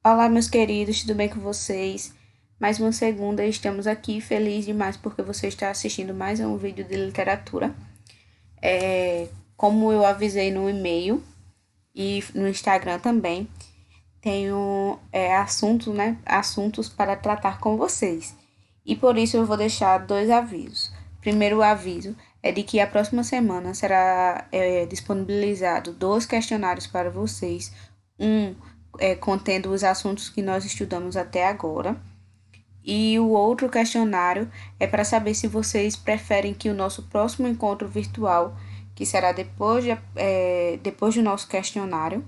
Olá, meus queridos, tudo bem com vocês? Mais uma segunda, estamos aqui feliz demais porque você está assistindo mais um vídeo de literatura. Como eu avisei no e-mail e no Instagram também, tenho assuntos, né? Assuntos para tratar com vocês. E por isso eu vou deixar dois avisos. Primeiro aviso é de que a próxima semana será disponibilizado dois questionários para vocês. Um contendo os assuntos que nós estudamos até agora. E o outro questionário é para saber se vocês preferem que o nosso próximo encontro virtual, que será depois do nosso questionário,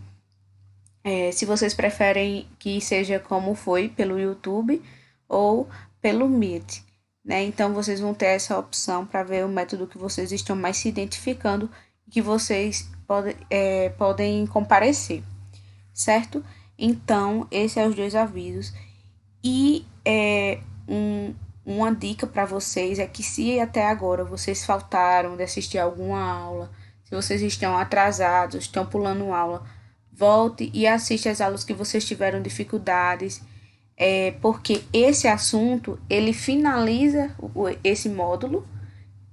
se vocês preferem que seja como foi, pelo YouTube ou pelo Meet, né? Então vocês vão ter essa opção para ver o método que vocês estão mais se identificando e que vocês podem comparecer, certo? Então, esses são os dois avisos. E uma dica para vocês é que se até agora vocês faltaram de assistir alguma aula, se vocês estão atrasados, estão pulando aula, volte e assiste as aulas que vocês tiveram dificuldades, porque esse assunto ele finaliza esse módulo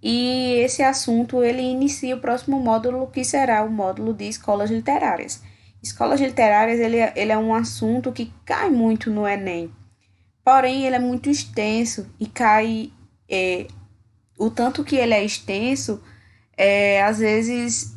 e esse assunto ele inicia o próximo módulo que será o módulo de escolas literárias. Escolas literárias ele é um assunto que cai muito no Enem. Porém, ele é muito extenso e cai. O tanto que ele é extenso, às vezes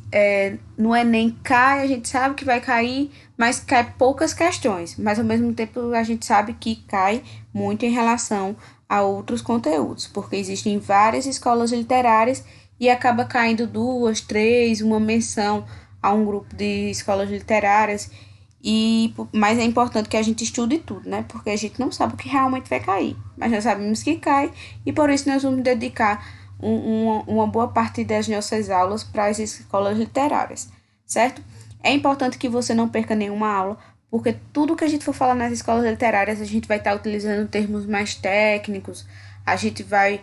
no Enem cai, a gente sabe que vai cair, mas cai poucas questões. Mas ao mesmo tempo a gente sabe que cai muito em relação a outros conteúdos, porque existem várias escolas literárias e acaba caindo duas, três, uma menção a um grupo de escolas literárias. Mas é importante que a gente estude tudo, né? Porque a gente não sabe o que realmente vai cair. Mas nós sabemos que cai e por isso nós vamos dedicar uma boa parte das nossas aulas para as escolas literárias, certo? É importante que você não perca nenhuma aula, porque tudo que a gente for falar nas escolas literárias, a gente vai estar utilizando termos mais técnicos, a gente vai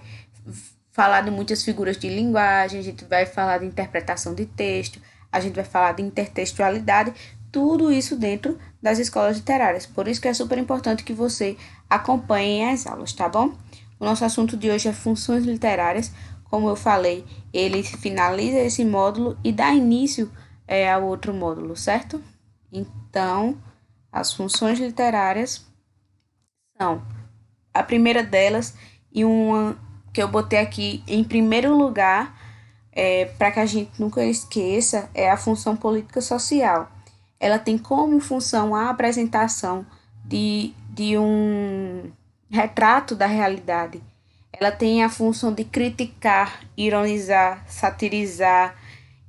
falar de muitas figuras de linguagem, a gente vai falar de interpretação de texto, a gente vai falar de intertextualidade, tudo isso dentro das escolas literárias. Por isso que é super importante que você acompanhe as aulas, tá bom? O nosso assunto de hoje é funções literárias. Como eu falei, ele finaliza esse módulo e dá início ao outro módulo, certo? Então, as funções literárias são a primeira delas e uma que eu botei aqui em primeiro lugar, para que a gente nunca esqueça, é a função política social. Ela tem como função a apresentação de um retrato da realidade. Ela tem a função de criticar, ironizar, satirizar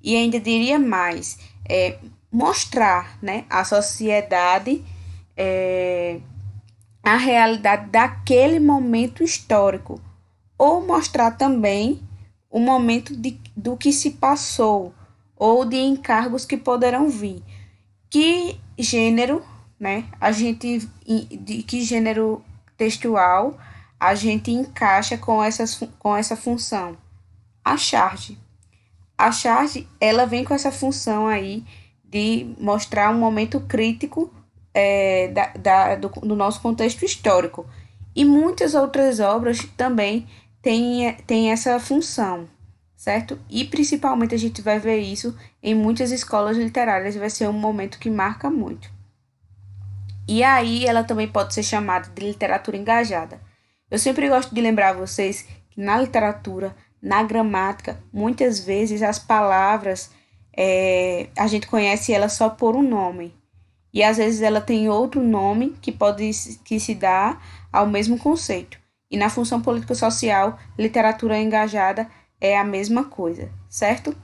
e ainda diria mais, mostrar, né, à sociedade a realidade daquele momento histórico, ou mostrar também o momento do que se passou, ou de encargos que poderão vir. Que gênero, né, de que gênero textual a gente encaixa com essa função? A charge. A charge, ela vem com essa função aí de mostrar um momento crítico do nosso contexto histórico. E muitas outras obras também têm essa função, certo? E principalmente a gente vai ver isso em muitas escolas literárias, vai ser um momento que marca muito. E aí ela também pode ser chamada de literatura engajada. Eu sempre gosto de lembrar a vocês que na literatura, na gramática, muitas vezes as palavras a gente conhece elas só por um nome. E às vezes ela tem outro nome que se dá ao mesmo conceito. E na função político-social, literatura engajada é a mesma coisa, certo?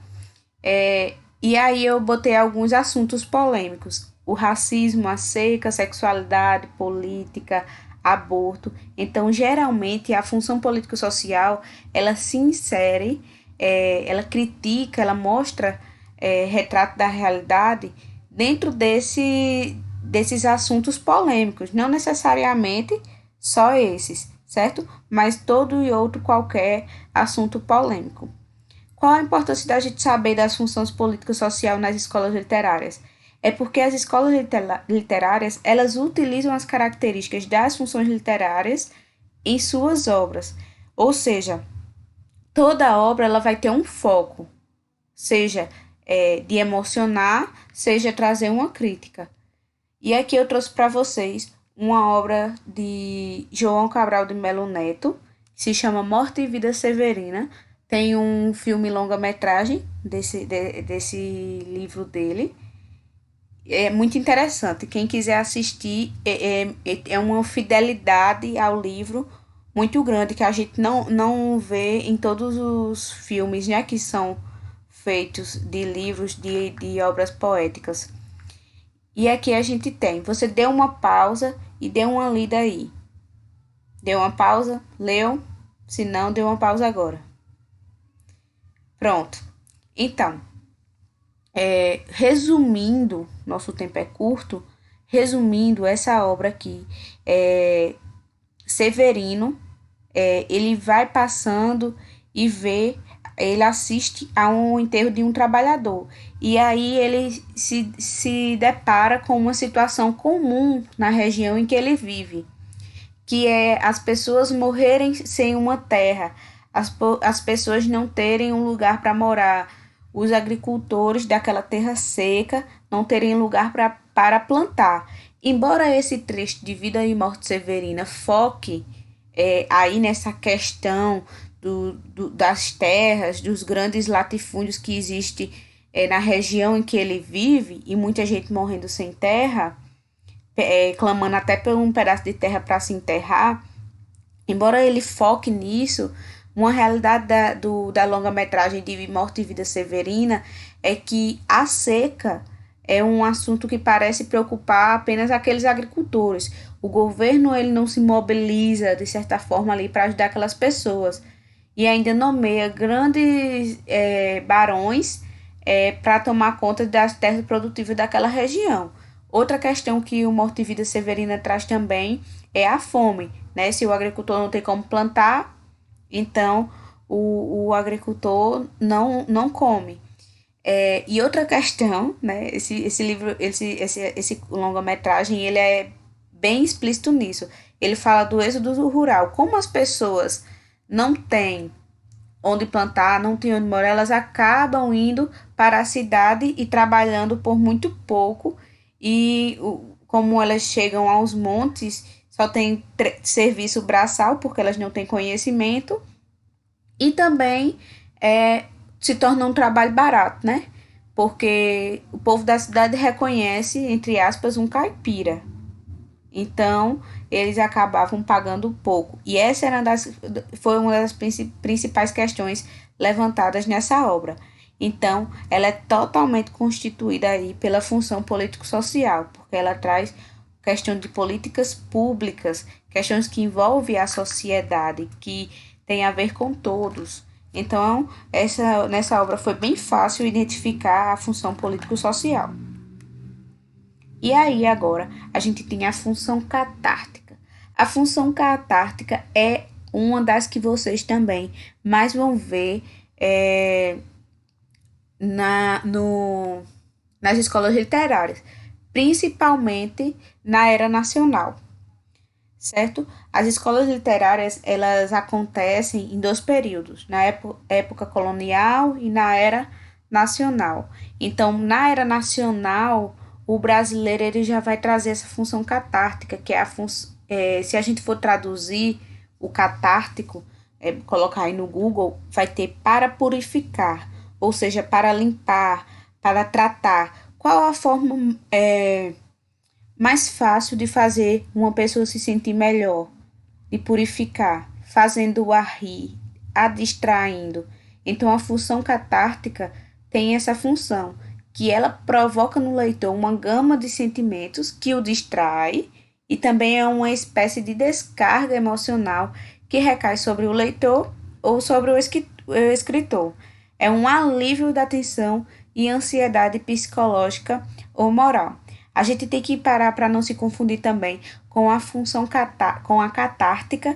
E aí eu botei alguns assuntos polêmicos. O racismo, a seca, sexualidade, política, aborto. Então, geralmente, a função político-social, ela se insere, ela critica, ela mostra retrato da realidade dentro desses assuntos polêmicos. Não necessariamente só esses, certo? Mas todo e outro qualquer assunto polêmico. Qual a importância da gente saber das funções políticas sociais nas escolas literárias? é porque as escolas literárias, elas utilizam as características das funções literárias em suas obras. Ou seja, toda obra ela vai ter um foco, seja de emocionar, seja trazer uma crítica. E aqui eu trouxe para vocês uma obra de João Cabral de Melo Neto, que se chama Morte e Vida Severina. Tem um filme longa-metragem desse livro dele. É muito interessante. Quem quiser assistir, é uma fidelidade ao livro muito grande que a gente não vê em todos os filmes, né, que são feitos de livros de obras poéticas. E aqui a gente tem, você deu uma pausa e deu uma lida aí. Deu uma pausa, leu, se não, deu uma pausa agora. Pronto. Então, resumindo, nosso tempo é curto, resumindo essa obra aqui, Severino, ele vai passando e vê, ele assiste a um enterro de um trabalhador. E aí ele se depara com uma situação comum na região em que ele vive, que é as pessoas morrerem sem uma terra, as pessoas não terem um lugar para morar, os agricultores daquela terra seca não terem lugar para plantar. Embora esse trecho de Vida e Morte Severina foque aí nessa questão das terras, dos grandes latifúndios que existe na região em que ele vive, e muita gente morrendo sem terra, clamando até por um pedaço de terra para se enterrar, embora ele foque nisso, uma realidade da longa-metragem de Morte e Vida Severina é que a seca é um assunto que parece preocupar apenas aqueles agricultores. O governo ele não se mobiliza, de certa forma, ali para ajudar aquelas pessoas. E ainda nomeia grandes barões para tomar conta das terras produtivas daquela região. Outra questão que o Morte e Vida Severina traz também é a fome, né? Se o agricultor não tem como plantar, então o agricultor não come. E outra questão, né? Esse livro, esse longa-metragem, ele é bem explícito nisso. Ele fala do êxodo rural. Como as pessoas não têm onde plantar, não têm onde morar, elas acabam indo para a cidade e trabalhando por muito pouco. E como elas chegam aos montes, só tem serviço braçal, porque elas não têm conhecimento. E também se torna um trabalho barato, né? Porque o povo da cidade reconhece, entre aspas, um caipira. Então, eles acabavam pagando pouco. E essa foi uma das principais questões levantadas nessa obra. Então, ela é totalmente constituída aí pela função político-social, porque ela traz questão de políticas públicas, questões que envolvem a sociedade, que tem a ver com todos. Então, nessa obra foi bem fácil identificar a função político-social. E aí, agora, a gente tem a função catártica. A função catártica é uma das que vocês também mais vão ver nas escolas literárias, principalmente na era nacional, certo? As escolas literárias, elas acontecem em dois períodos, na época colonial e na era nacional. Então, na era nacional, o brasileiro ele já vai trazer essa função catártica, que é se a gente for traduzir o catártico, colocar aí no Google, vai ter para purificar, ou seja, para limpar, para tratar. Qual a forma mais fácil de fazer uma pessoa se sentir melhor, de purificar, fazendo-a rir, a distraindo? Então, a função catártica tem essa função, que ela provoca no leitor uma gama de sentimentos que o distrai e também é uma espécie de descarga emocional que recai sobre o leitor ou sobre o escritor. É um alívio da tensão e ansiedade psicológica ou moral. A gente tem que parar para não se confundir também com a função com a catártica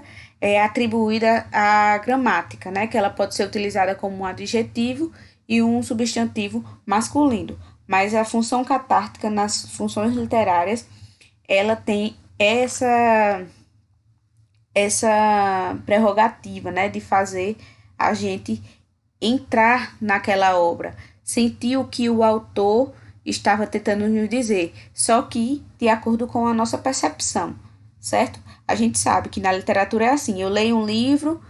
atribuída à gramática, né? Que ela pode ser utilizada como um adjetivo e um substantivo masculino. mas a função catártica nas funções literárias, ela tem essa prerrogativa, né, de fazer a gente entrar naquela obra, sentir o que o autor estava tentando nos dizer, só que de acordo com a nossa percepção, certo? A gente sabe que na literatura é assim, eu leio um livro,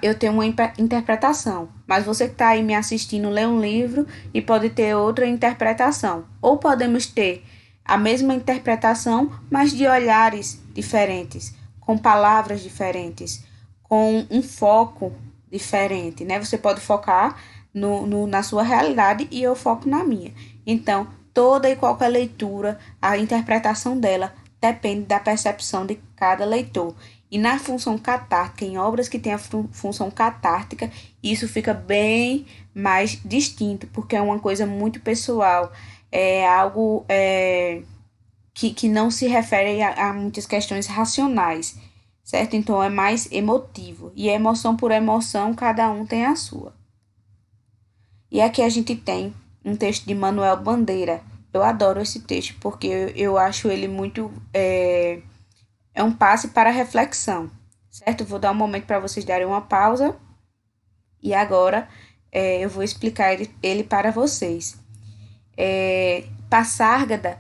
eu tenho uma interpretação, mas você que está aí me assistindo lê um livro e pode ter outra interpretação, ou podemos ter a mesma interpretação, mas de olhares diferentes, com palavras diferentes, com um foco diferente, né? Você pode focar na sua realidade e eu foco na minha. Então, toda e qualquer leitura, a interpretação dela depende da percepção de cada leitor. E na função catártica, em obras que têm a função catártica, isso fica bem mais distinto, porque é uma coisa muito pessoal, é algo que não se refere a muitas questões racionais, certo? Então é mais emotivo. E emoção por emoção, cada um tem a sua. E aqui a gente tem um texto de Manuel Bandeira. Eu adoro esse texto porque eu acho ele muito. É um passe para a reflexão, certo? Vou dar um momento para vocês darem uma pausa e agora eu vou explicar ele para vocês. Passárgada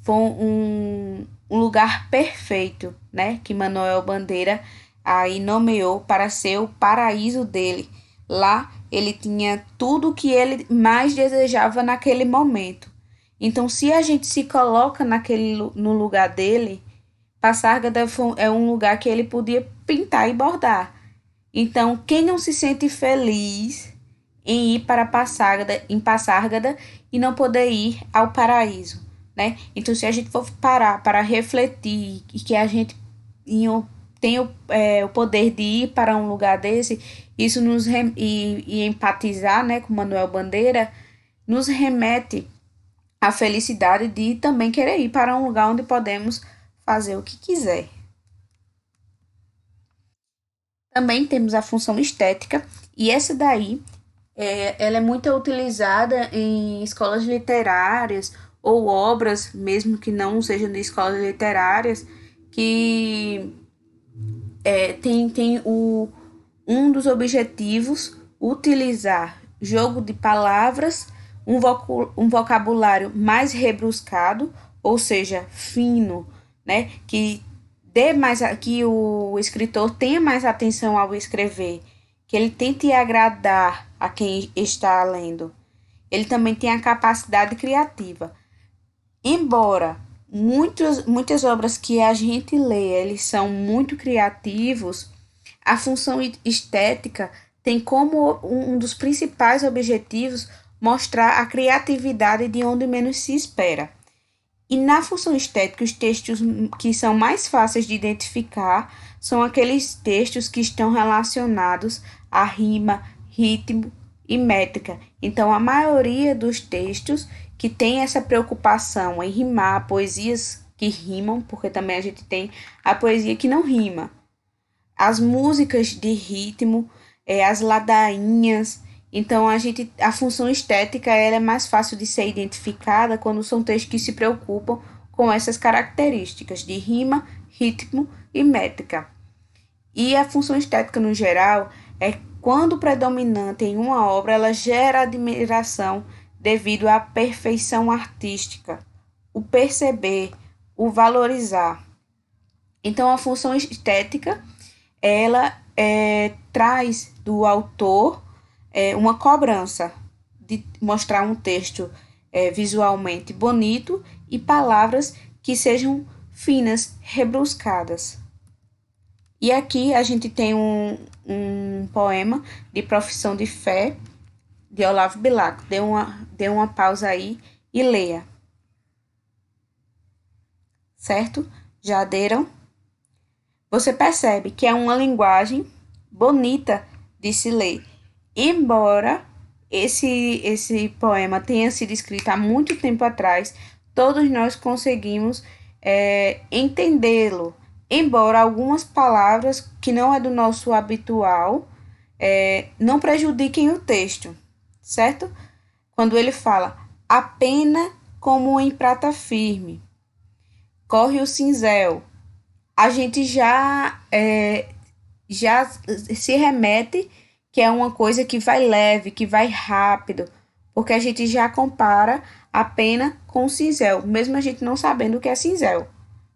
foi um lugar perfeito, né? Que Manuel Bandeira aí nomeou para ser o paraíso dele. Lá ele tinha tudo o que ele mais desejava naquele momento. Então, se a gente se coloca no lugar dele, Passárgada é um lugar que ele podia pintar e bordar. Então, quem não se sente feliz em ir para Passárgada e não poder ir ao paraíso, né? Então, se a gente for parar para refletir e que a gente tem o poder de ir para um lugar desse, isso e empatizar, né, com Manuel Bandeira, nos remete à felicidade de também querer ir para um lugar onde podemos fazer o que quiser. Também temos a função estética, e essa daí ela é muito utilizada em escolas literárias ou obras, mesmo que não sejam de escolas literárias, que tem um dos objetivos utilizar jogo de palavras, um vocabulário mais rebruscado, ou seja, fino, né? Que o escritor tenha mais atenção ao escrever, que ele tente agradar a quem está lendo. Ele também tem a capacidade criativa. Embora muitas obras que a gente lê, eles são muito criativos, a função estética tem como um dos principais objetivos mostrar a criatividade de onde menos se espera. E na função estética, os textos que são mais fáceis de identificar são aqueles textos que estão relacionados a rima, ritmo e métrica. Então, a maioria dos textos que tem essa preocupação em rimar, poesias que rimam, porque também a gente tem a poesia que não rima, as músicas de ritmo, as ladainhas. Então a função estética ela é mais fácil de ser identificada quando são textos que se preocupam com essas características de rima, ritmo e métrica. E a função estética no geral é quando predominante em uma obra, ela gera admiração devido à perfeição artística, o perceber, o valorizar. Então a função estética ela traz do autor uma cobrança de mostrar um texto visualmente bonito e palavras que sejam finas, rebruscadas. E aqui a gente tem um poema de Profissão de Fé, de Olavo Bilac. Dê uma pausa aí e leia. Certo? Já deram? Você percebe que é uma linguagem bonita de se ler. Embora esse poema tenha sido escrito há muito tempo atrás, todos nós conseguimos entendê-lo. Embora algumas palavras que não é do nosso habitual não prejudiquem o texto, certo? Quando ele fala A pena como em prata firme, corre o cinzel. A gente já se remete que é uma coisa que vai leve, que vai rápido, porque a gente já compara a pena com o cinzel, mesmo a gente não sabendo o que é cinzel,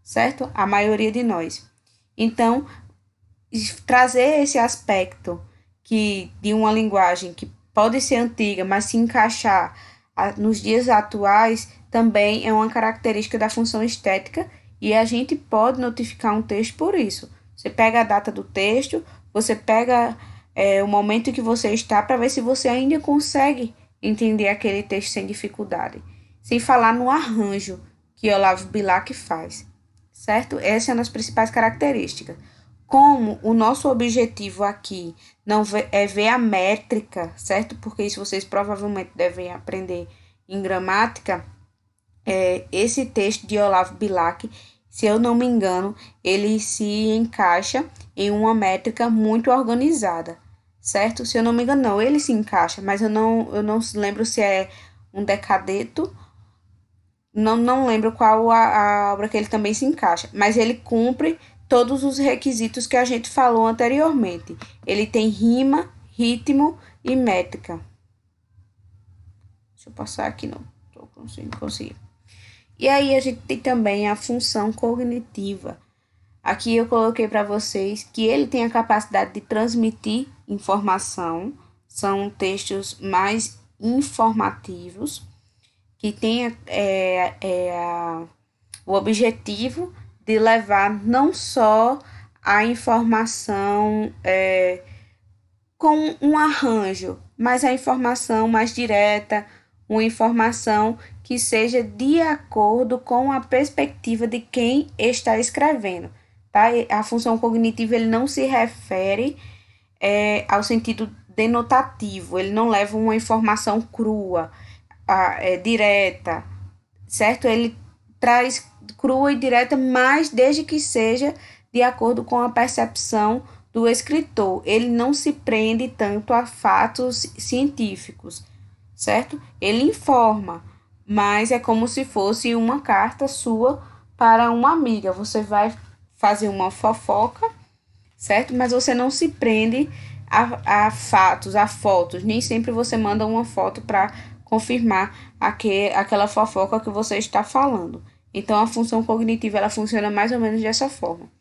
certo? A maioria de nós. Então, trazer esse aspecto que de uma linguagem que pode ser antiga, mas se encaixar nos dias atuais, também é uma característica da função estética e a gente pode notificar um texto por isso. Você pega a data do texto, você pega o momento em que você está para ver se você ainda consegue entender aquele texto sem dificuldade. Sem falar no arranjo que Olavo Bilac faz, certo? Essa é uma das principais características. Como o nosso objetivo aqui não é ver a métrica, certo? Porque isso vocês provavelmente devem aprender em gramática. Esse texto de Olavo Bilac, se eu não me engano, ele se encaixa em uma métrica muito organizada, certo? Se eu não me engano, não, ele se encaixa, mas eu não lembro se é um decadeto, não lembro qual a obra que ele também se encaixa, mas ele cumpre todos os requisitos que a gente falou anteriormente. Ele tem rima, ritmo e métrica. Deixa eu passar aqui, não estou conseguindo. E aí a gente tem também a função cognitiva. Aqui eu coloquei para vocês que ele tem a capacidade de transmitir informação, são textos mais informativos, que tem o objetivo de levar não só a informação com um arranjo, mas a informação mais direta, uma informação que seja de acordo com a perspectiva de quem está escrevendo. Tá? A função cognitiva ele não se refere ao sentido denotativo, ele não leva uma informação crua, direta, certo? Ele traz crua e direta, mas desde que seja de acordo com a percepção do escritor. Ele não se prende tanto a fatos científicos, certo? Ele informa, mas é como se fosse uma carta sua para uma amiga. Você vai fazer uma fofoca, certo? Mas você não se prende a fatos, a fotos. Nem sempre você manda uma foto para confirmar aquela fofoca que você está falando. Então, a função cognitiva ela funciona mais ou menos dessa forma.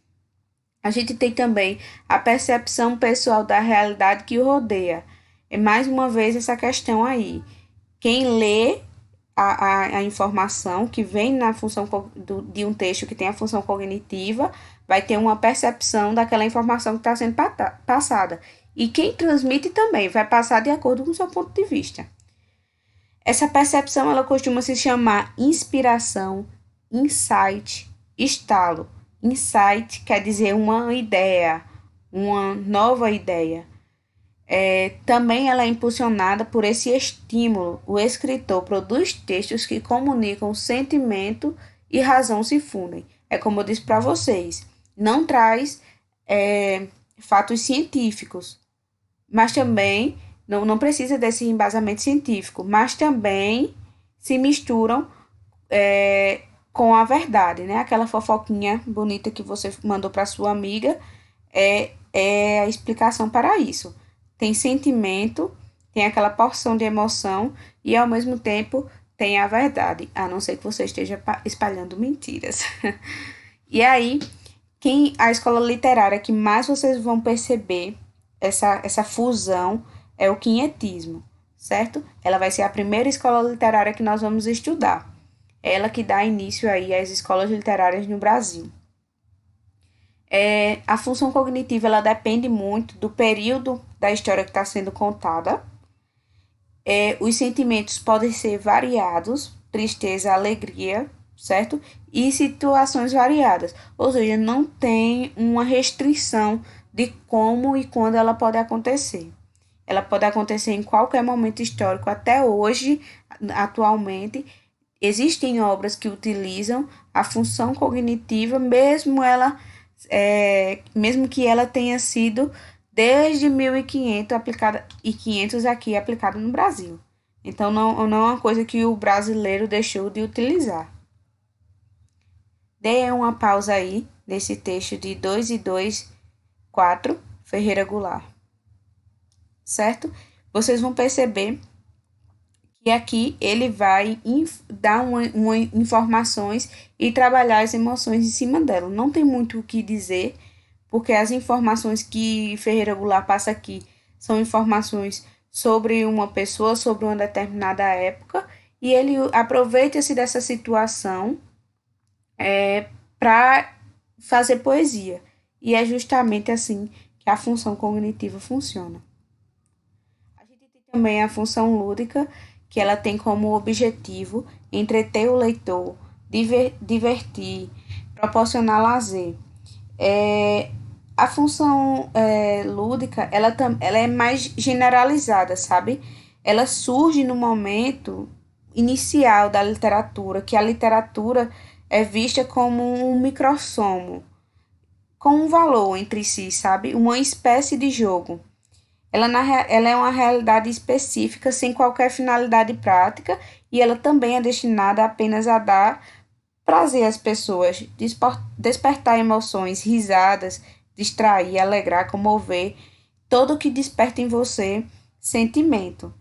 A gente tem também a percepção pessoal da realidade que o rodeia. É mais uma vez essa questão aí. Quem lê a informação que vem na função de um texto que tem a função cognitiva vai ter uma percepção daquela informação que está sendo passada. E quem transmite também vai passar de acordo com o seu ponto de vista. Essa percepção ela costuma se chamar inspiração, insight, estalo. Insight quer dizer uma ideia, uma nova ideia. Também ela é impulsionada por esse estímulo. O escritor produz textos que comunicam sentimento e razão se fundem. É como eu disse para vocês, não traz fatos científicos, mas também não precisa desse embasamento científico, mas também se misturam com a verdade, né? Aquela fofoquinha bonita que você mandou para sua amiga é a explicação para isso. Tem sentimento, tem aquela porção de emoção e ao mesmo tempo tem a verdade, a não ser que você esteja espalhando mentiras. E aí, a escola literária que mais vocês vão perceber essa fusão é o quinhetismo, certo? Ela vai ser a primeira escola literária que nós vamos estudar. É ela que dá início aí às escolas literárias no Brasil. A função cognitiva ela depende muito do período da história que está sendo contada. Os sentimentos podem ser variados, tristeza, alegria, certo? E situações variadas. Ou seja, não tem uma restrição de como e quando ela pode acontecer. Ela pode acontecer em qualquer momento histórico. Até hoje, atualmente, existem obras que utilizam a função cognitiva, mesmo que ela tenha sido desde 1500 aplicada aqui no Brasil. Então, não é uma coisa que o brasileiro deixou de utilizar. Dê uma pausa aí nesse texto de 2 e 2, 4, Ferreira Goulart, certo? Vocês vão perceber que aqui ele vai dar informações e trabalhar as emoções em cima dela. Não tem muito o que dizer, porque as informações que Ferreira Goulart passa aqui são informações sobre uma pessoa, sobre uma determinada época, e ele aproveita-se dessa situação para fazer poesia. E é justamente assim que a função cognitiva funciona. A gente tem também a função lúdica, que ela tem como objetivo entreter o leitor, divertir, proporcionar lazer. A função lúdica, ela é mais generalizada, sabe? Ela surge no momento inicial da literatura, que a literatura é vista como um microssomo, com um valor entre si, sabe? Uma espécie de jogo. Ela é uma realidade específica, sem qualquer finalidade prática, e ela também é destinada apenas a dar prazer às pessoas, despertar emoções, risadas, distrair, alegrar, comover, todo o que desperta em você sentimento.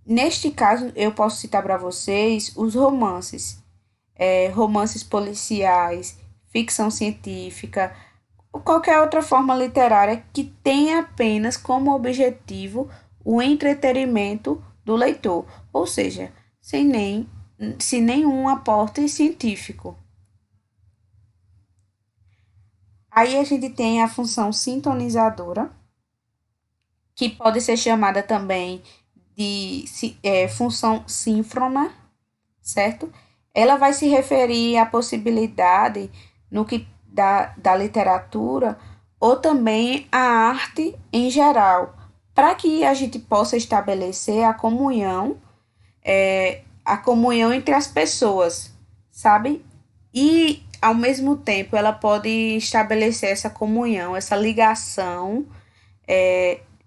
Neste caso, eu posso citar para vocês os romances, romances policiais, ficção científica, ou qualquer outra forma literária que tenha apenas como objetivo o entretenimento do leitor, ou seja, sem nenhum aporte científico. Aí a gente tem a função sintonizadora, que pode ser chamada também de função síncrona, certo? Ela vai se referir à possibilidade no que da literatura ou também à arte em geral, para que a gente possa estabelecer a comunhão entre as pessoas, sabe? E ao mesmo tempo ela pode estabelecer essa comunhão, essa ligação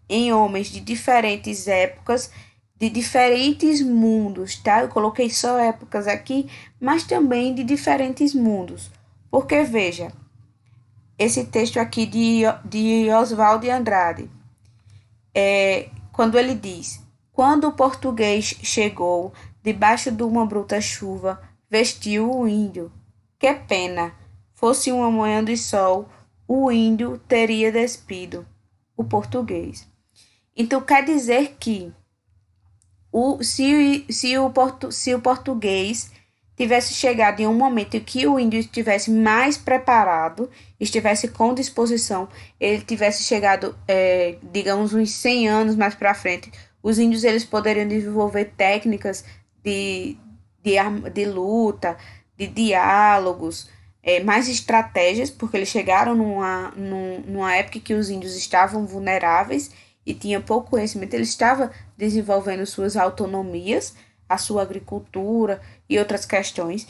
em homens de diferentes épocas, de diferentes mundos, tá? Eu coloquei só épocas aqui, mas também de diferentes mundos. Porque, veja, esse texto aqui de Oswald de Andrade, quando ele diz: quando o português chegou, debaixo de uma bruta chuva, vestiu o índio. Que pena! Fosse uma manhã de sol, o índio teria despido o português. Então, quer dizer que se o português tivesse chegado em um momento em que o índio estivesse mais preparado, estivesse com disposição, ele tivesse chegado, digamos, uns 100 anos mais para frente, os índios eles poderiam desenvolver técnicas de, de luta, de diálogos, mais estratégias, porque eles chegaram numa época que os índios estavam vulneráveis e tinha pouco conhecimento, ele estava desenvolvendo suas autonomias, a sua agricultura e outras questões.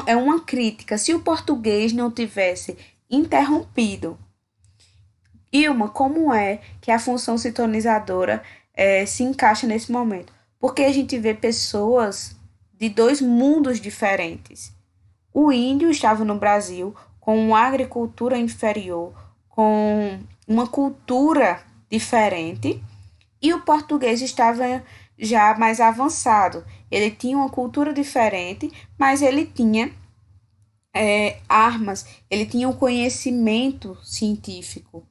É uma crítica. Se o português não tivesse interrompido, Ilma, como é que a função sintonizadora se encaixa nesse momento? Porque a gente vê pessoas de dois mundos diferentes. O índio estava no Brasil com uma agricultura inferior, com uma cultura diferente, e o português estava já mais avançado. Ele tinha uma cultura diferente, mas ele tinha armas, ele tinha um conhecimento científico.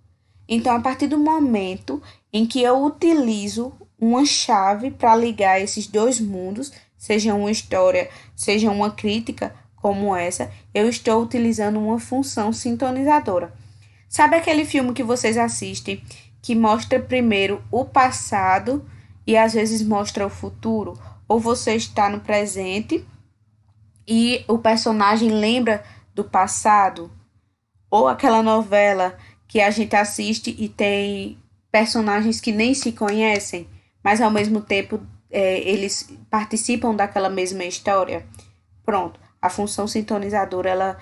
Então, a partir do momento em que eu utilizo uma chave para ligar esses dois mundos, seja uma história, seja uma crítica como essa, eu estou utilizando uma função sintonizadora. Sabe aquele filme que vocês assistem que mostra primeiro o passado e às vezes mostra o futuro? Ou você está no presente e o personagem lembra do passado? Ou aquela novela que a gente assiste e tem personagens que nem se conhecem, mas ao mesmo tempo eles participam daquela mesma história? Pronto, a função sintonizadora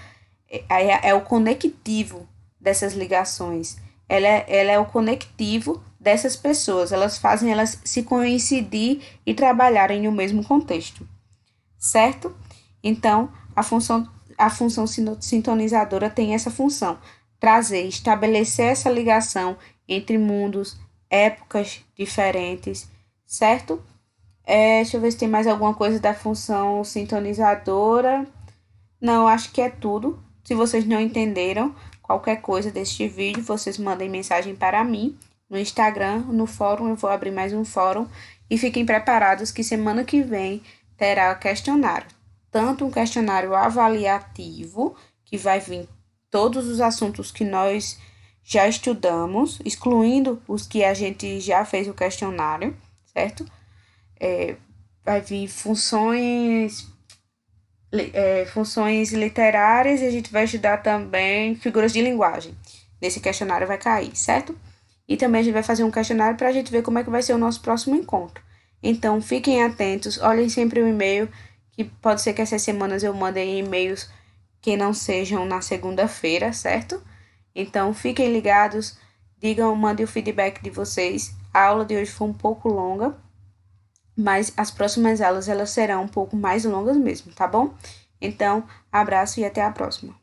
é o conectivo dessas ligações. Ela é o conectivo dessas pessoas. Elas fazem elas se coincidir e trabalharem no mesmo contexto, certo? Então, a função sintonizadora tem essa função: trazer, estabelecer essa ligação entre mundos, épocas diferentes, certo? Deixa eu ver se tem mais alguma coisa da função sintonizadora. Não, acho que é tudo. Se vocês não entenderam qualquer coisa deste vídeo, vocês mandem mensagem para mim no Instagram, no fórum. Eu vou abrir mais um fórum. E fiquem preparados que semana que vem terá questionário. Tanto um questionário avaliativo, que vai vir todos os assuntos que nós já estudamos, excluindo os que a gente já fez o questionário, certo? Vai vir funções literárias, e a gente vai estudar também figuras de linguagem. Nesse questionário vai cair, certo? E também a gente vai fazer um questionário para a gente ver como é que vai ser o nosso próximo encontro. Então, fiquem atentos, olhem sempre o e-mail, que pode ser que essas semanas eu mande e-mails que não sejam na segunda-feira, certo? Então, fiquem ligados, mandem o feedback de vocês. A aula de hoje foi um pouco longa, mas as próximas aulas elas serão um pouco mais longas mesmo, tá bom? Então, abraço e até a próxima.